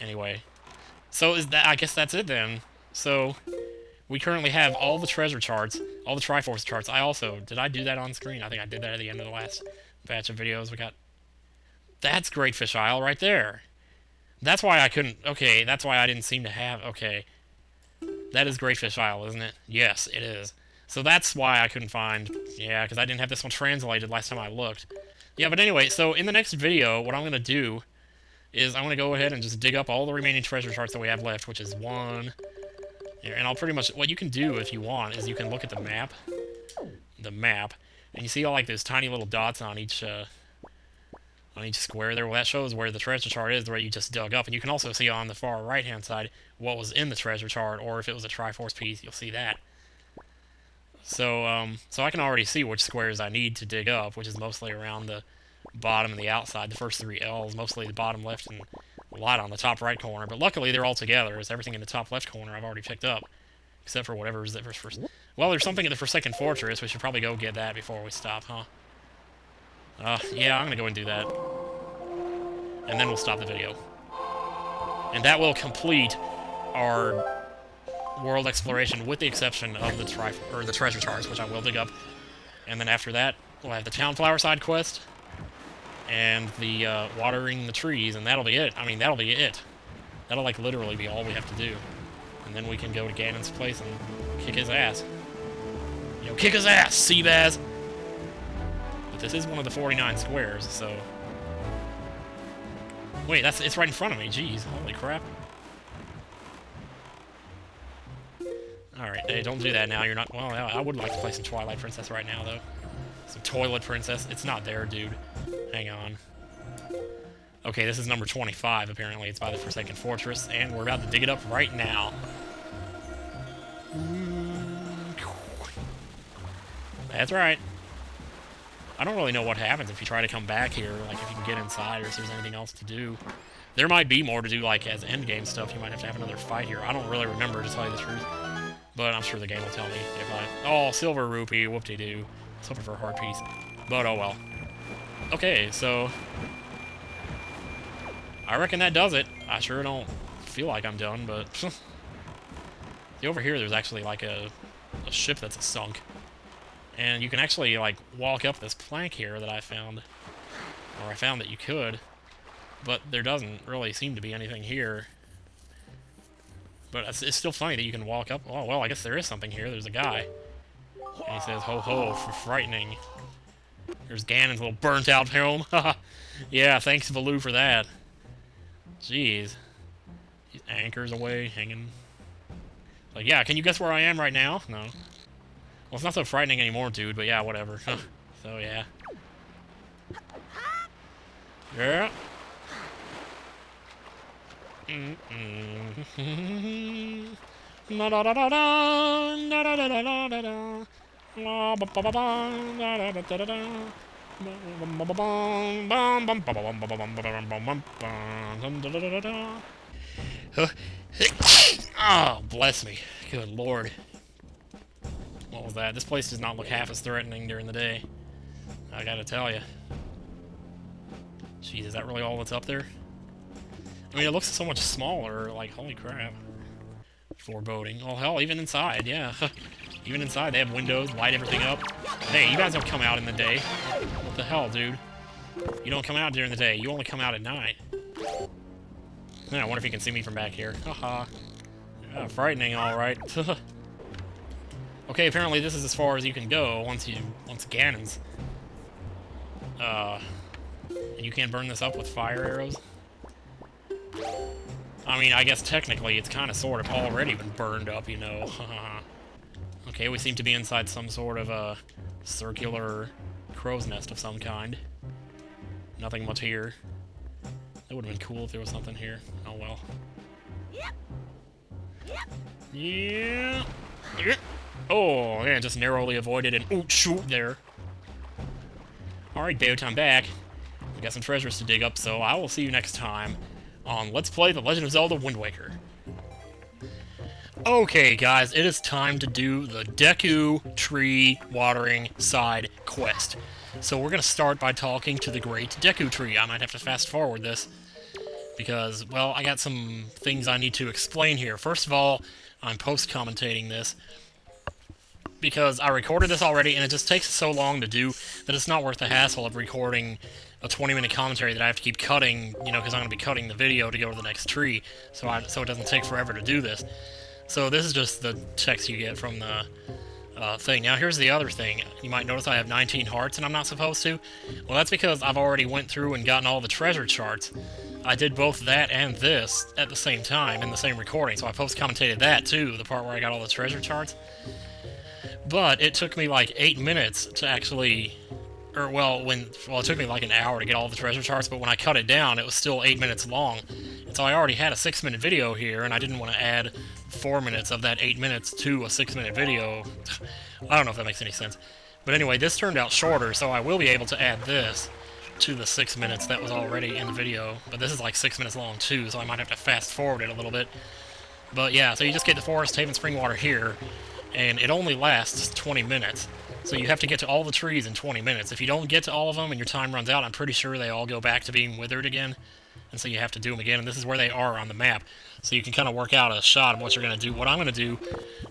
Anyway. So is that? I guess that's it then. So we currently have all the treasure charts, all the Triforce charts. Did I do that on screen? I think I did that at the end of the last batch of videos. That's Great Fish Isle right there. That's why I couldn't, okay, that's why I didn't seem to have, okay. That is Great Fish Isle, isn't it? Yes, it is. So that's why I couldn't find, yeah, because I didn't have this one translated last time I looked. Yeah, but anyway, so in the next video, what I'm going to do is I'm going to go ahead and just dig up all the remaining treasure charts that we have left, which is one. And I'll pretty much, what you can do if you want is you can look at the map, and you see all like those tiny little dots on each square there. Well, that shows where the treasure chart is, where you just dug up. And you can also see on the far right-hand side what was in the treasure chart, or if it was a Triforce piece, you'll see that. So, so I can already see which squares I need to dig up, which is mostly around the bottom and the outside, the first three L's, mostly the bottom left and a lot on the top right corner. But luckily, they're all together, as everything in the top left corner I've already picked up, except for whatever's the first. Well, there's something at the Forsaken Fortress. We should probably go get that before we stop, huh? Yeah, I'm gonna go and do that. And then we'll stop the video. And that will complete our world exploration, with the exception of the treasure charts, which I will dig up. And then after that, we'll have the Town Flower side quest, and the watering the trees, and that'll be it. I mean, that'll be it. That'll, like, literally be all we have to do. And then we can go to Ganon's place and kick his ass. You know, kick his ass, Seabaz! But this is one of the 49 squares, so... Wait, it's right in front of me, jeez, holy crap. Alright, hey, don't do that now, you're not... Well, I would like to play some Twilight Princess right now, though. Some Toilet Princess. It's not there, dude. Hang on. Okay, this is number 25, apparently. It's by the Forsaken Fortress, and we're about to dig it up right now. That's right. I don't really know what happens if you try to come back here, like if you can get inside or if there's anything else to do. There might be more to do, like as endgame stuff. You might have to have another fight here. I don't really remember, to tell you the truth. But I'm sure the game will tell me if I... Oh, silver rupee, whoop-de-doo. I was hoping for a heart piece. But oh well. Okay, so... I reckon that does it. I sure don't feel like I'm done, but... See, over here there's actually like a ship that's sunk. And you can actually, like, walk up this plank here that I found. Or I found that you could. But there doesn't really seem to be anything here. But it's still funny that you can walk up. Oh, well, I guess there is something here. There's a guy. And he says, ho ho, for frightening. There's Ganon's little burnt-out home. Yeah, thanks, Valoo, for that. Jeez. He anchors away, hanging. Like, yeah, can you guess where I am right now? No. Well, it's not so frightening anymore, dude, but yeah, whatever. So, yeah. Yeah. Oh, bless me. Good lord. What was that? This place does not look half as threatening during the day. I gotta tell you. Jeez, is that really all that's up there? I mean, it looks so much smaller, like, holy crap. Foreboding. Oh, hell, even inside, yeah. Even inside, they have windows, light everything up. Hey, you guys don't come out in the day. What the hell, dude? You don't come out during the day, you only come out at night. I wonder if you can see me from back here. Haha. Yeah, frightening, alright. Okay, apparently this is as far as you can go once Ganon's. And you can't burn this up with fire arrows? I mean, I guess technically it's kind of sort of already been burned up, you know. Okay, we seem to be inside some sort of a circular crow's nest of some kind. Nothing much here. That would have been cool if there was something here. Oh well. Yeah. Oh, yeah, just narrowly avoided an oot shoot there. Alright, dude, I'm back. We got some treasures to dig up, so I will see you next time on Let's Play The Legend of Zelda Wind Waker. Okay, guys, it is time to do the Deku Tree Watering Side Quest. So we're going to start by talking to the Great Deku Tree. I might have to fast forward this. because, well, I got some things I need to explain here. First of all, I'm post-commentating this, because I recorded this already, and it just takes so long to do that it's not worth the hassle of recording a 20-minute commentary that I have to keep cutting, because I'm going to be cutting the video to go to the next tree, so it doesn't take forever to do this. So this is just the text you get from the thing. Now here's the other thing. You might notice I have 19 hearts and I'm not supposed to. Well, that's because I've already went through and gotten all the treasure charts. I did both that and this at the same time in the same recording, so I post-commentated that too, the part where I got all the treasure charts. But it took me like 8 minutes to actually, it took me like an hour to get all the treasure charts, but when I cut it down, it was still 8 minutes long. And so I already had a 6-minute video here, and I didn't want to add 4 minutes of that 8 minutes to a 6-minute video. I don't know if that makes any sense. But anyway, this turned out shorter, so I will be able to add this to the 6 minutes that was already in the video. But this is like 6 minutes long too, so I might have to fast forward it a little bit. But yeah, so you just get the Forest Haven Spring Water here, and it only lasts 20 minutes. So you have to get to all the trees in 20 minutes. If you don't get to all of them and your time runs out, I'm pretty sure they all go back to being withered again. And so you have to do them again, and this is where they are on the map. So you can kind of work out a shot of what you're going to do. What I'm going to do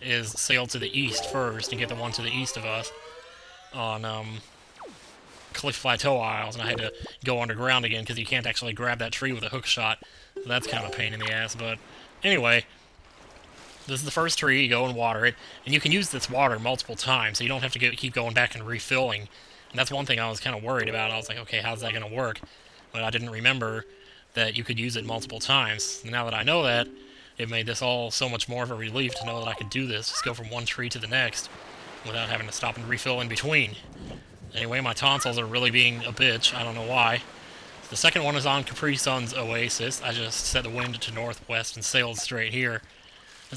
is sail to the east first and get the one to the east of us on Cliff Plateau Isles, and I had to go underground again because you can't actually grab that tree with a hook shot. So that's kind of a pain in the ass, but anyway, this is the first tree. You go and water it, and you can use this water multiple times, so you don't have to keep going back and refilling. And that's one thing I was kind of worried about. I was like, okay, how's that going to work? But I didn't remember that you could use it multiple times. And now that I know that, it made this all so much more of a relief to know that I could do this, just go from one tree to the next, without having to stop and refill in between. Anyway, my tonsils are really being a bitch. I don't know why. The second one is on Capri Sun's Oasis. I just set the wind to northwest and sailed straight here.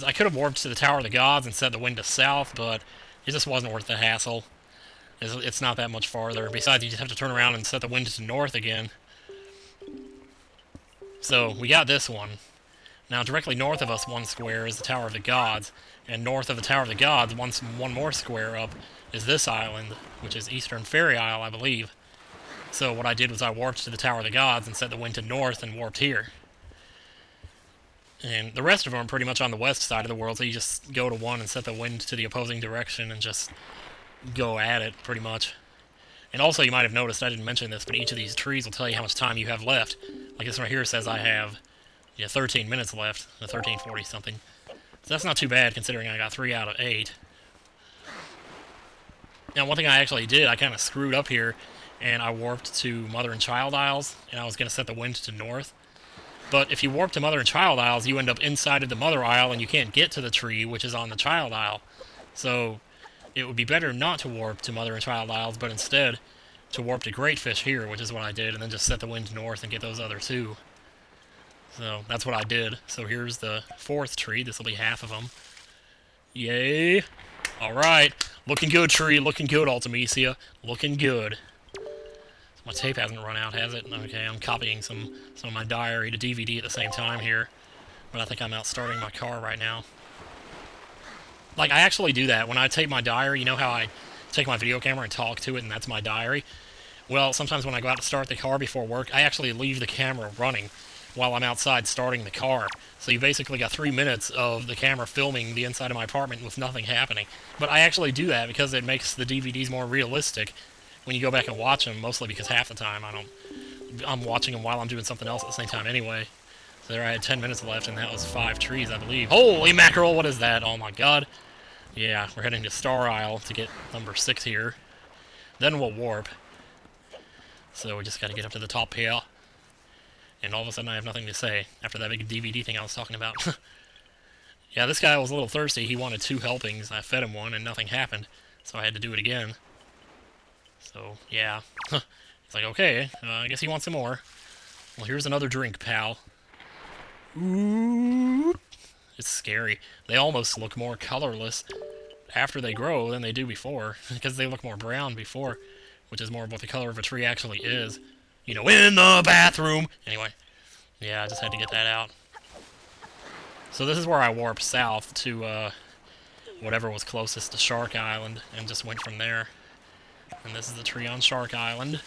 I could have warped to the Tower of the Gods and set the wind to south, but it just wasn't worth the hassle. It's not that much farther. Besides, you just have to turn around and set the wind to north again. So, we got this one. Now, directly north of us, 1 square, is the Tower of the Gods. And north of the Tower of the Gods, one more square up, is this island, which is Eastern Fairy Isle, I believe. So what I did was I warped to the Tower of the Gods and set the wind to north and warped here. And the rest of them are pretty much on the west side of the world, so you just go to one and set the wind to the opposing direction and just go at it, pretty much. And also, you might have noticed, I didn't mention this, but each of these trees will tell you how much time you have left. Like this one here says I have 13 minutes left, 13:40 something. So that's not too bad, considering I got 3 out of 8. Now, one thing I actually did, I kind of screwed up here, and I warped to Mother and Child Isles, and I was going to set the wind to north. But if you warp to Mother and Child Isles, you end up inside of the Mother Isle, and you can't get to the tree, which is on the Child Isle. So it would be better not to warp to Mother and Child Isles, but instead to warp to Great Fish here, which is what I did, and then just set the wind north and get those other 2. So that's what I did. So here's the 4th tree. This will be half of them. Yay! Alright. Looking good, tree. Looking good, Ultimecia. Looking good. My tape hasn't run out, has it? Okay, I'm copying some of my diary to DVD at the same time here. But I think I'm out starting my car right now. Like, I actually do that. When I tape my diary, you know how I take my video camera and talk to it, and that's my diary? Well, sometimes when I go out to start the car before work, I actually leave the camera running while I'm outside starting the car. So you basically got 3 minutes of the camera filming the inside of my apartment with nothing happening. But I actually do that because it makes the DVDs more realistic when you go back and watch them, mostly because half the time I'm watching them while I'm doing something else at the same time anyway. So there I had 10 minutes left, and that was 5 trees, I believe. Holy mackerel, what is that? Oh my god. Yeah, we're heading to Star Isle to get number 6 here. Then we'll warp. So we just gotta get up to the top here. And all of a sudden I have nothing to say after that big DVD thing I was talking about. Yeah, this guy was a little thirsty. He wanted 2 helpings. I fed him 1 and nothing happened. So I had to do it again. So, yeah. It's like, okay, I guess he wants some more. Well, here's another drink, pal. Ooh. It's scary. They almost look more colorless after they grow than they do before. Because they look more brown before, which is more of what the color of a tree actually is. You know, in the bathroom! Anyway, yeah, I just had to get that out. So this is where I warped south to, whatever was closest to Shark Island, and just went from there. And this is the tree on Shark Island.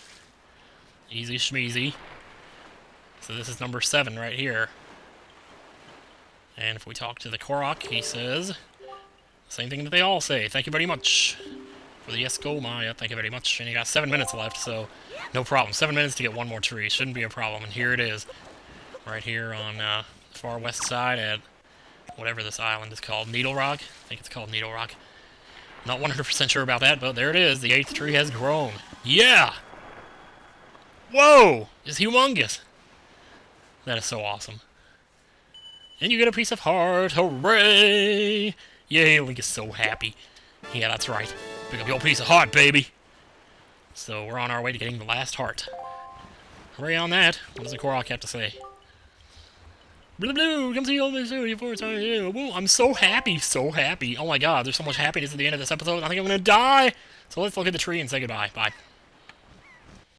Easy schmeezy. So this is number 7 right here. And if we talk to the Korok, he says same thing that they all say. Thank you very much for the yes go Maya. Thank you very much. And you got 7 minutes left, so no problem. 7 minutes to get one more tree. Shouldn't be a problem. And here it is. Right here on the far west side at whatever this island is called. Needle Rock? I think it's called Needle Rock. Not 100% sure about that, but there it is. The 8th tree has grown. Yeah! Whoa! It's humongous. That is so awesome. And you get a piece of heart. Hooray! Yay, Link is so happy. Yeah, that's right. Pick up your piece of heart, baby. So we're on our way to getting the last heart. Hooray on that. What does the Korok have to say? Blue, blue, come see all this before time. I'm so happy, so happy. Oh my god, there's so much happiness at the end of this episode. I think I'm gonna die. So let's look at the tree and say goodbye. Bye.